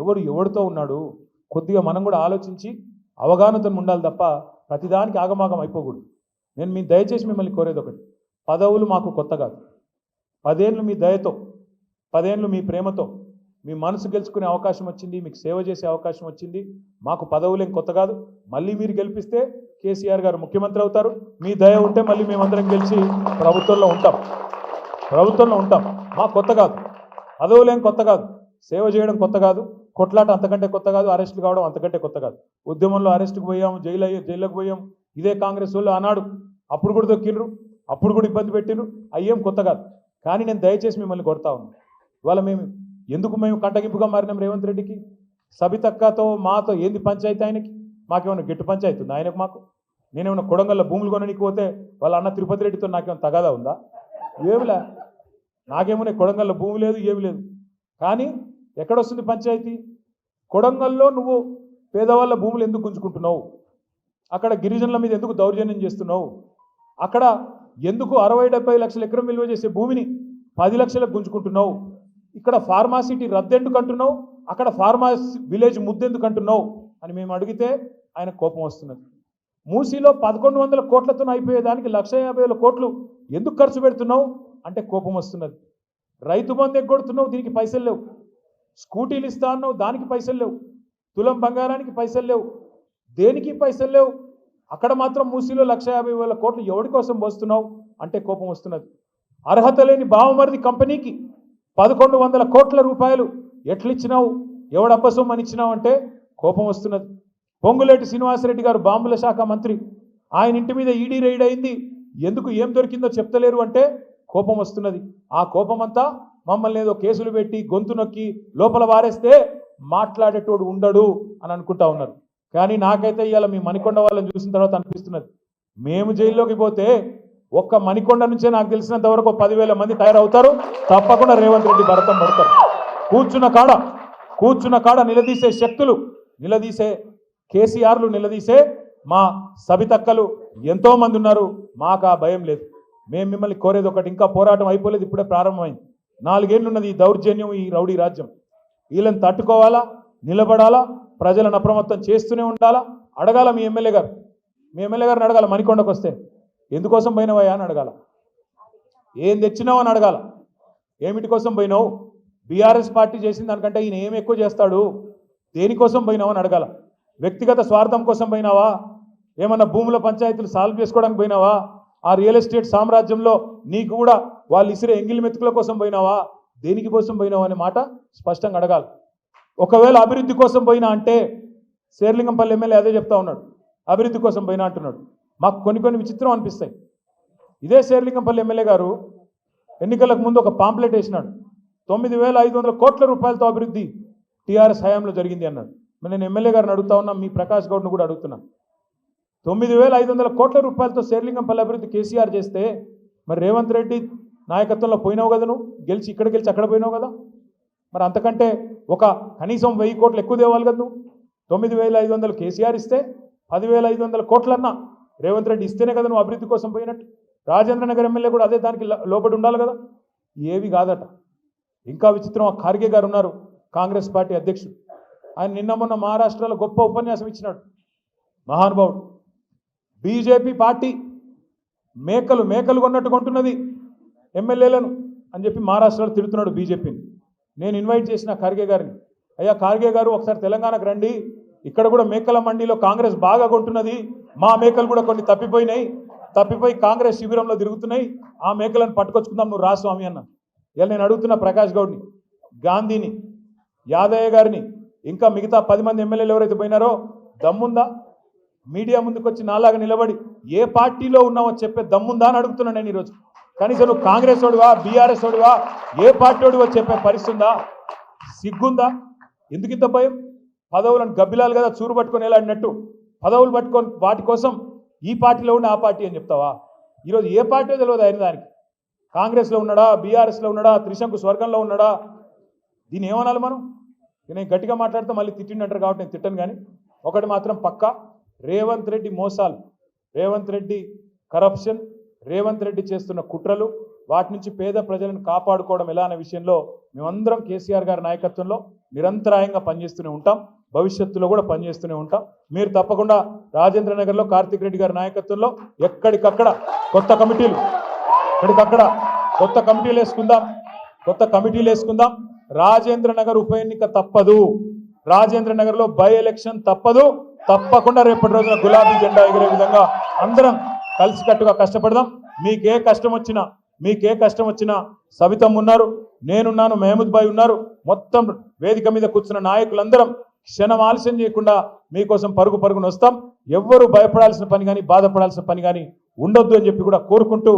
ఎవరితో ఉన్నాడు కొద్దిగా మనం కూడా ఆలోచించి అవగాహనతో ఉండాలి తప్ప ప్రతిదానికి ఆగమాగం అయిపోకూడదు. నేను మీ దయచేసి మిమ్మల్ని కోరేది ఒకటి, పదవులు మాకు కొత్త కాదు. 10 ఏళ్ళు మీ దయతో, 10 ఏళ్ళు మీ ప్రేమతో మీ మనసు గెలుచుకునే అవకాశం వచ్చింది, మీకు సేవ చేసే అవకాశం వచ్చింది. మాకు పదవులేం కొత్త కాదు. మళ్ళీ మీరు గెలిపిస్తే కేసీఆర్ గారు ముఖ్యమంత్రి అవుతారు. మీ దయ ఉంటే మళ్ళీ మేమందరం గెలిచి ప్రభుత్వంలో ఉంటాం. మాకు కొత్త కాదు, పదవులేం కొత్త కాదు, సేవ చేయడం కొత్త కాదు, కొట్లాట అంతకంటే కొత్త కాదు, అరెస్టులు కావడం అంతకంటే కొత్త కాదు. ఉద్యమంలో అరెస్టుకు పోయాం, జైలుకు పోయాం. ఇదే కాంగ్రెస్ వాళ్ళు ఆనాడు అప్పుడు కూడా దొక్కిండ్రు, అప్పుడు కూడా ఇబ్బంది పెట్టిండ్రు. అయ్యేం కొత్త కాదు. కానీ నేను దయచేసి మిమ్మల్ని కొడతా ఉన్నాను. ఇవాళ మేము కంటగింపుగా మారినాం రేవంత్ రెడ్డికి? సబితక్కతో మాతో ఏంది పంచాయతీ? ఆయనకి మాకేమైనా గెట్టు పంచాయతీ ఉందా? ఆయనకు మాకు? నేనేమైనా కొడంగల్లో భూములు కొనడానికి పోతే వాళ్ళ అన్న తిరుపతి రెడ్డితో నాకేమైనా తగాదా ఉందా? ఏమిలే, నాకేమో కొడంగల్లో భూమి లేదు, ఏమి లేదు. కానీ ఎక్కడొస్తుంది పంచాయతీ? కొడంగల్లో నువ్వు పేదవాళ్ళ భూములు ఎందుకు గుంజుకుంటున్నావు? అక్కడ గిరిజనుల మీద ఎందుకు దౌర్జన్యం చేస్తున్నావు? అక్కడ ఎందుకు 60-70 లక్షల ఎకరం విలువ చేసే భూమిని 10 లక్షలకు గుంజుకుంటున్నావు? ఇక్కడ ఫార్మాసిటీ రద్దెందుకు అంటున్నావు? అక్కడ ఫార్మాసి విలేజ్ ముద్దెందుకు అంటున్నావు అని మేము అడిగితే ఆయన కోపం వస్తున్నది. మూసీలో 1100 కోట్లతో అయిపోయేదానికి 1,50,000 కోట్లు ఎందుకు ఖర్చు పెడుతున్నావు అంటే కోపం వస్తున్నది. రైతు బంధు ఎగ్గొడుతున్నావు, దీనికి పైసలు లేవు. స్కూటీలు ఇస్తా అన్నావు, దానికి పైసలు లేవు. తులం బంగారానికి పైసలు లేవు, దేనికి పైసలు లేవు. అక్కడ మాత్రం మూసీలో 1,50,000 కోట్లు ఎవరి కోసం పోస్తున్నావు అంటే కోపం వస్తున్నది. అర్హత లేని బావమరిది కంపెనీకి 1,100 కోట్ల రూపాయలు ఎట్లిచ్చినావు, ఎవడబ్బసొమ్మని ఇచ్చినావు అంటే కోపం వస్తున్నది. పొంగులేటి శ్రీనివాసరెడ్డి గారు బాంబుల శాఖ మంత్రి, ఆయన ఇంటి మీద ఈడీ రైడ్ అయింది, ఎందుకు ఏం దొరికిందో చెప్తలేరు అంటే కోపం వస్తున్నది. ఆ కోపమంతా మమ్మల్ని ఏదో కేసులు పెట్టి గొంతు నొక్కి లోపల వారేస్తే మాట్లాడేటోడు ఉండడు అని అనుకుంటా ఉన్నారు. కానీ నాకైతే ఇవాళ మీ మణికొండ వాళ్ళని చూసిన తర్వాత అనిపిస్తున్నది, మేము జైల్లోకి పోతే ఒక్క మణికొండ నుంచే నాకు తెలిసినంత వరకు 10,000 మంది తయారవుతారు. తప్పకుండా రేవంత్ రెడ్డి భరతం పడతారు. కూర్చున్న కాడ నిలదీసే శక్తులు, నిలదీసే కేసీఆర్లు, నిలదీసే మా సబితక్కలు ఎంతోమంది ఉన్నారు. మాకు ఆ భయం లేదు. మేము మిమ్మల్ని కోరేది ఒకటి, ఇంకా పోరాటం అయిపోలేదు, ఇప్పుడే ప్రారంభమైంది. 4 ఏళ్ళు ఉన్నది ఈ దౌర్జన్యం, ఈ రౌడీ రాజ్యం. వీళ్ళని తట్టుకోవాలా, నిలబడాలా, ప్రజలను అప్రమత్తం చేస్తూనే ఉండాలా. అడగాల మీ ఎమ్మెల్యే గారిని అడగాల, మణికొండకు వస్తే ఎందుకోసం పోయినవయ్యా అని అడగాల, ఏం తెచ్చినావు అని అడగాల, ఏమిటి కోసం పోయినావు, బీఆర్ఎస్ పార్టీ చేసిన దానికంటే ఈయన ఏం ఎక్కువ చేస్తాడు, దేనికోసం పోయినావు అని అడగాల. వ్యక్తిగత స్వార్థం కోసం పోయినావా, ఏమన్నా భూముల పంచాయతీలు సాల్వ్ చేసుకోవడానికి పోయినావా, ఆ రియల్ ఎస్టేట్ సామ్రాజ్యంలో నీకు కూడా వాళ్ళు ఇసిరే ఎంగిలి మెతుకుల కోసం పోయినావా, దేనికి కోసం పోయినావా అనే మాట స్పష్టంగా అడగాలి. ఒకవేళ అభివృద్ధి కోసం పోయినా అంటే శేర్లింగంపల్లి ఎమ్మెల్యే అదే చెప్తా ఉన్నాడు, అభివృద్ధి కోసం పోయినా అంటున్నాడు. మాకు కొన్ని విచిత్రం అనిపిస్తాయి. ఇదే శేర్లింగంపల్లి ఎమ్మెల్యే గారు ఎన్నికలకు ముందు ఒక పాంప్లెట్ వేసినాడు, 9,500 కోట్ల రూపాయలతో అభివృద్ధి టీఆర్ఎస్ హయాంలో జరిగింది అన్నాడు. నేను ఎమ్మెల్యే గారిని అడుగుతా ఉన్నా, మీ ప్రకాష్ గౌడ్ను కూడా అడుగుతున్నా, 9,500 కోట్ల రూపాయలతో శేర్లింగంపల్లి అభివృద్ధి కేసీఆర్ చేస్తే మరి రేవంత్ రెడ్డి నాయకత్వంలో పోయినావు కదా, నువ్వు గెలిచి ఇక్కడ గెలిచి అక్కడ పోయినావు కదా, మరి అంతకంటే కనీసం 1,000 కోట్లు ఎక్కువ తేవాలి కదా నువ్వు. 9,500 కేసీఆర్ ఇస్తే 10,500 కోట్లన్నా రేవంత్ రెడ్డి ఇస్తేనే కదా నువ్వు అభివృద్ధి కోసం పోయినట్టు. రాజేంద్ర నగర్ ఎమ్మెల్యే కూడా అదే దానికి లోబడి ఉండాలి కదా. ఏవి కాదట. ఇంకా విచిత్రం, ఖార్గే గారు ఉన్నారు, కాంగ్రెస్ పార్టీ అధ్యక్షుడు. ఆయన నిన్న మొన్న మహారాష్ట్రలో గొప్ప ఉపన్యాసం ఇచ్చినాడు, మహానుభావుడు. బీజేపీ పార్టీ మేకలు కొన్నట్టు కొంటున్నది ఎమ్మెల్యేలను అని చెప్పి మహారాష్ట్రలో తిడుతున్నాడు బీజేపీని. నేను ఇన్వైట్ చేసిన ఖార్గే గారిని, అయ్యా ఖార్గే గారు ఒకసారి తెలంగాణకు రండి, ఇక్కడ కూడా మేకల మండీలో కాంగ్రెస్ బాగా కొంటున్నది, మా మేకలు కూడా కొన్ని తప్పిపోయి కాంగ్రెస్ శిబిరంలో తిరుగుతున్నాయి, ఆ మేకలను పట్టుకొచ్చుకుందాం, నువ్వు రా స్వామి అన్న. ఇలా నేను అడుగుతున్న ప్రకాష్ గౌడ్ని, గాంధీని, యాదయ్య గారిని, ఇంకా మిగతా 10 మంది ఎమ్మెల్యేలు ఎవరైతే పోయినారో దమ్ముందా మీడియా ముందుకు వచ్చి నాలాగా నిలబడి ఏ పార్టీలో ఉన్నావో చెప్పే దమ్ముందా అని అడుగుతున్నాను నేను ఈరోజు. కనీసం నువ్వు కాంగ్రెస్ వాడివా, బీఆర్ఎస్ వాడివా, ఏ పార్టీ వాడివో చెప్పే పరిస్థితి ఉందా? సిగ్గుందా? ఎందుకు ఇంత భయం? పదవులను గబ్బిలాలు కదా చూరు పట్టుకొని వెళ్ళాడినట్టు పదవులు పట్టుకొని వాటి కోసం ఈ పార్టీలో ఉన్న ఆ పార్టీ అని చెప్తావా? ఈరోజు ఏ పార్టీ తెలియదు అయిన దానికి. కాంగ్రెస్లో ఉన్నాడా, బీఆర్ఎస్లో ఉన్నాడా, త్రిశంకు స్వర్గంలో ఉన్నాడా? దీన్ని ఏమనాలి మనం? నేను గట్టిగా మాట్లాడితే మళ్ళీ తిట్టిండంటారు కాబట్టి నేను తిట్టను. కానీ ఒకటి మాత్రం పక్కా, రేవంత్ రెడ్డి మోసాలు, రేవంత్ రెడ్డి కరప్షన్, రేవంత్ రెడ్డి చేస్తున్న కుట్రలు, వాటి నుంచి పేద ప్రజలను కాపాడుకోవడం ఎలా అనే విషయంలో మేమందరం కేసీఆర్ గారి నాయకత్వంలో నిరంతరాయంగా పనిచేస్తూనే ఉంటాం, భవిష్యత్తులో కూడా పనిచేస్తూనే ఉంటాం. మీరు తప్పకుండా రాజేంద్ర నగర్లో కార్తిక్ రెడ్డి గారి నాయకత్వంలో ఎక్కడికక్కడ కొత్త కమిటీలు వేసుకుందాం. రాజేంద్ర నగర్ ఉప ఎన్నిక తప్పదు, రాజేంద్ర నగర్ లో బై ఎలక్షన్ తప్పదు. తప్పకుండా రేపటి రోజున గులాబీ జెండా ఎగిరే విధంగా అందరం కలిసికట్టుగా కష్టపడదాం. మీకే కష్టం వచ్చినా సవితమ్మ ఉన్నారు, నేనున్నాను, మహమూద్ భాయ్ ఉన్నారు. మొత్తం వేదిక మీద కూర్చున్న నాయకులందరం క్షణం ఆలస్యం చేయకుండా మీకోసం పరుగున వస్తాం. ఎవ్వరూ భయపడాల్సిన పని కానీ బాధపడాల్సిన పని కానీ ఉండొద్దు అని చెప్పి కూడా కోరుకుంటూ